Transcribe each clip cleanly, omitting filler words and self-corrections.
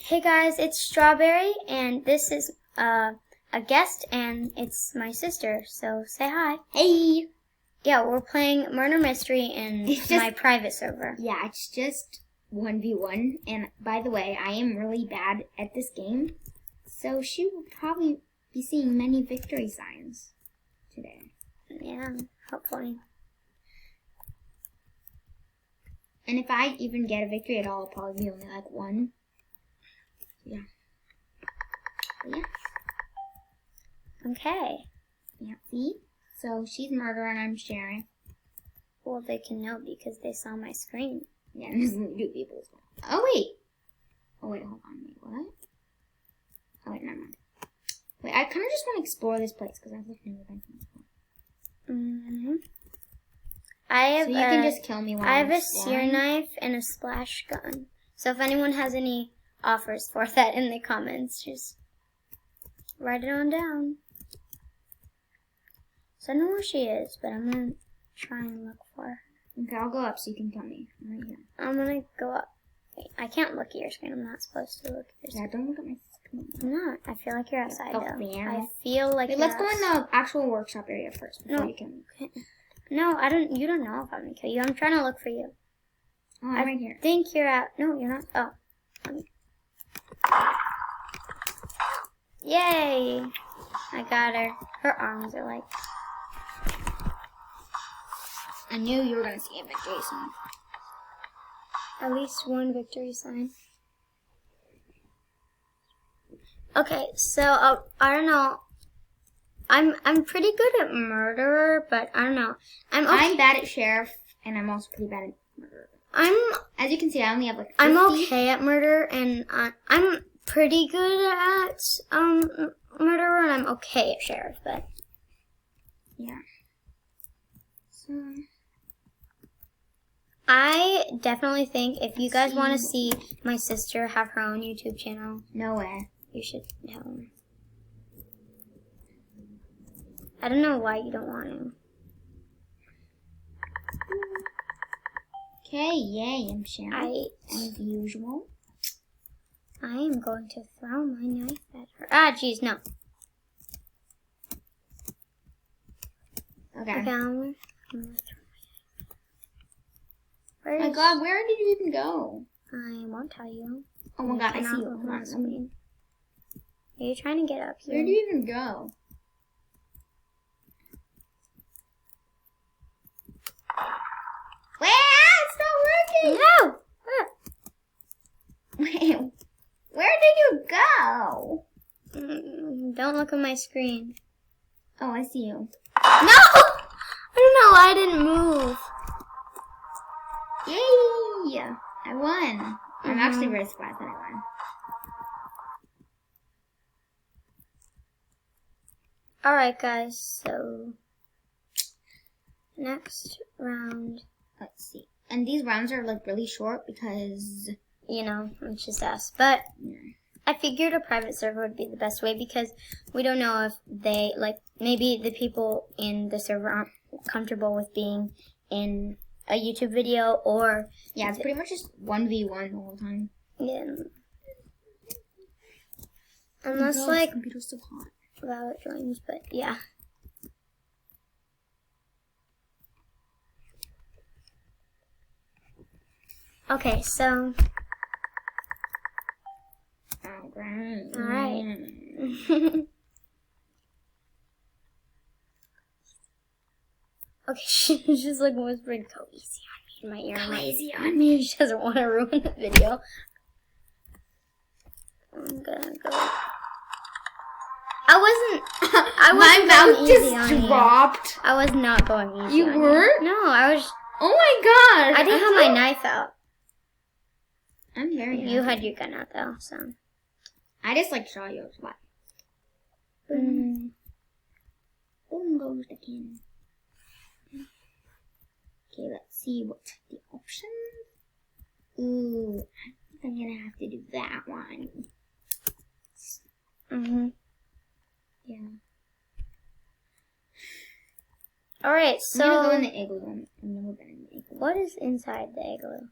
Hey guys, it's Strawberry, and this is a guest, and it's my sister, so say hi. Hey! Yeah, we're playing Murder Mystery in my private server. Yeah, it's just 1v1, and by the way, I am really bad at this game, so she will probably be seeing many victory signs today. Yeah, hopefully. And if I even get a victory at all, it'll probably be only like one. Yeah. But yeah. Okay. Yeah, see? So she's Murder and I'm Sharon. Well, they can know because they saw my screen. Yeah, and there's only two people as well. Oh, wait. Oh, wait, hold on. Wait, what? Oh, wait, never mind. Wait, I kind of just want to explore this place because I've never been to before. I have so you can just kill me while I have I'm a sear knife and a splash gun. So if anyone has any offers for that in the comments, just write it on down. So I know where she is, but I'm gonna try and look for her. Okay, I'll go up so you can kill me. I'm right here. I'm gonna go up. Wait, I can't look at your screen. I'm not supposed to look at your screen. Yeah, don't look at my screen. I'm not. I feel like you're outside though. Yeah. I feel like Wait, let's go in the actual workshop area first before you kill me. No, I don't. You don't know if I'm gonna kill you. I'm trying to look for you. Oh, I'm right here. I think you're out. No, you're not. Oh. Yay! I got her. Her arms are like. I knew you were gonna see a victory sign. At least one victory sign. Okay, so I don't know. I'm pretty good at murderer, but I don't know. I'm bad at sheriff, and I'm also pretty bad at murderer. As you can see, I only have like 50. I'm okay at murder, and I'm pretty good at murderer, and I'm okay at sheriff, but yeah. So I definitely think if you guys want to see my sister have her own YouTube channel, no way, you should tell her. I don't know why you don't want to. Okay, yay, I'm Sharon. As usual. I am going to throw my knife at her. Ah, jeez, no. Okay. I'm oh my god, where did you even go? I won't tell you. Oh my god, I see you. Hold on. Are you trying to get up here? Where did you even go? It's not working! No! Wait, where did you go? Don't look at my screen. Oh, I see you. No! I don't know why I didn't move. Yay! I won. I'm actually very surprised that I won. Alright guys, so next round. Let's see. And these rounds are like really short because, you know, it's just us. But yeah. I figured a private server would be the best way because we don't know if they, like, maybe the people in the server aren't comfortable with being in a YouTube video or... Yeah, it's pretty much just 1v1 the whole time. Yeah. Unless, like, computer's so hot. Violet joins, but yeah. Okay, so... Alright. Okay, she's just like whispering, go easy on me in my ear. Go easy on me. She doesn't want to ruin the video. I'm gonna go. My mouth just dropped. I was not going easy. You were? No, I was. Oh my god! I didn't have my knife out. I'm very happy. You had your gun out though, so. I just like saw you. What? Boom goes the cannon. Okay, let's see what's the options. Ooh, I think I'm gonna have to do that one. Yeah. Alright, so. I'm gonna go in the igloo. I've never been in the igloo. What is inside the igloo?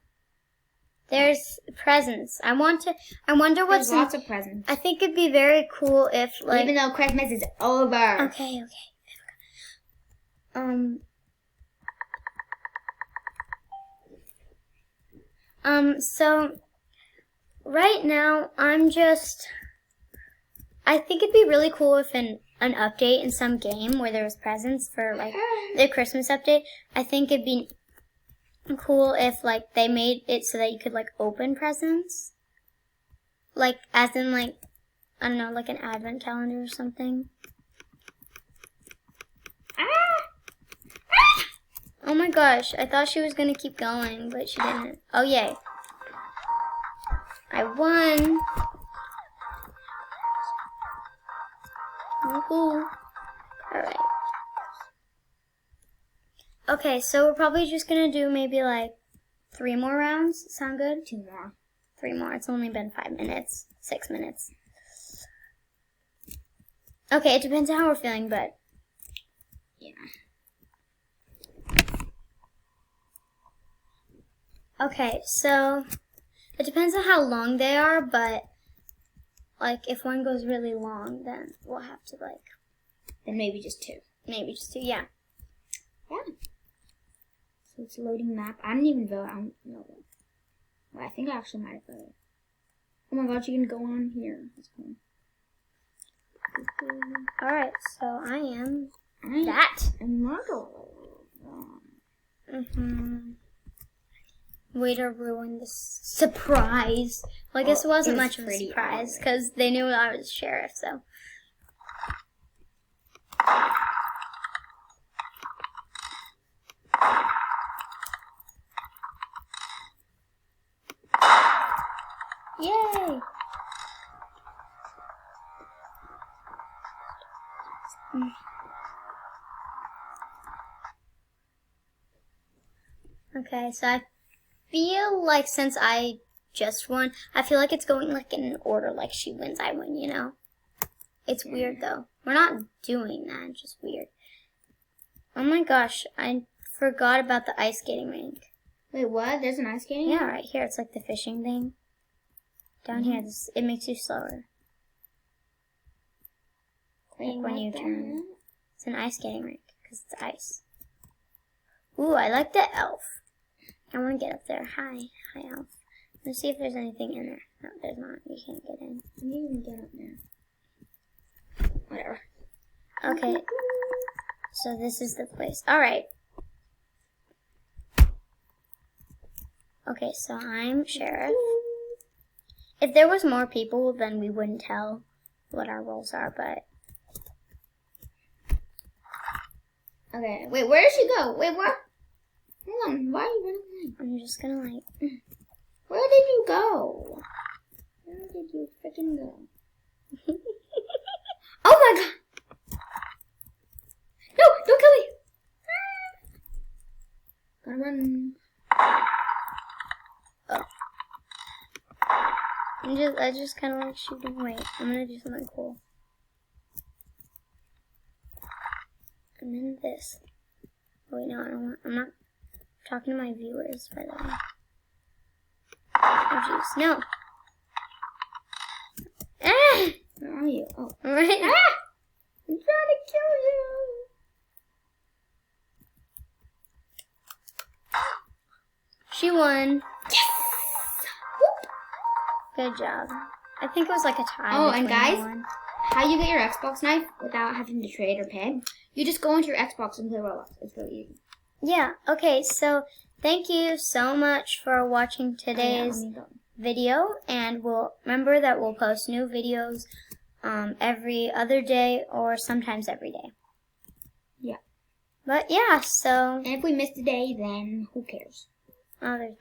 There's presents. I wonder There's what's in. lots of presents. I think it'd be very cool if, like. Even though Christmas is over. Okay. So right now I think it'd be really cool if an update in some game where there was presents for like the Christmas update. I think it'd be cool if like they made it so that you could like open presents. Like as in like, I don't know, like an advent calendar or something. Oh my gosh, I thought she was gonna keep going, but she didn't. Oh yay. I won. Woohoo. Alright. Okay, so we're probably just gonna do maybe like 3 more rounds. Sound good? 2 more. 3 more. It's only been 5 minutes. 6 minutes. Okay, it depends on how we're feeling, but yeah. Okay, so it depends on how long they are, but like if one goes really long, then we'll have to like. Then maybe just 2. Maybe just 2, yeah. Yeah. So it's loading map. I didn't even vote. I don't know. Well, I think I actually might have voted. Oh my god, you can go on here. That's cool. Alright, so I am I'm that. a murderer. Way to ruin this surprise. Well, I guess it wasn't much of a pretty surprise because they knew I was sheriff, so. Yay! Okay, so I feel like since I just won, I feel like it's going like in an order, like she wins, I win, you know? It's weird though. We're not doing that, it's just weird. Oh my gosh, I forgot about the ice skating rink. Wait, what? There's an ice skating? Yeah, right here. It's like the fishing thing. Down here, it makes you slower. Like when you turn. It's an ice skating rink because it's ice. Ooh, I like the elf. I want to get up there. Hi elf. Let's see if there's anything in there. No, there's not. You can't get in. You can get up there. Whatever. Okay. So this is the place. All right. Okay, so I'm sheriff. If there was more people, then we wouldn't tell what our roles are, but. Okay, wait, where did she go? Wait, what? Hold on, why are you running away? I'm just gonna like. Where did you go? Where did you freaking go? Oh my god! No, don't kill me! Gotta run. Oh. I just kind of like shooting. Wait, I'm gonna do something cool. I'm in this. Oh, wait, no, I don't want. I'm not talking to my viewers, by the way. Oh, jeez, no. Ah! Where are you? Oh, Right. ah! I'm trying to kill you. She won. Yes! Good job. I think it was like a tie. Oh, and between guys, everyone. how you get your Xbox knife without having to trade or pay? You just go into your Xbox and play Roblox. It's really easy. Yeah, okay, so thank you so much for watching today's video, and remember that we'll post new videos every other day or sometimes every day. Yeah. But yeah, so. And if we missed a day, then who cares? Oh, there's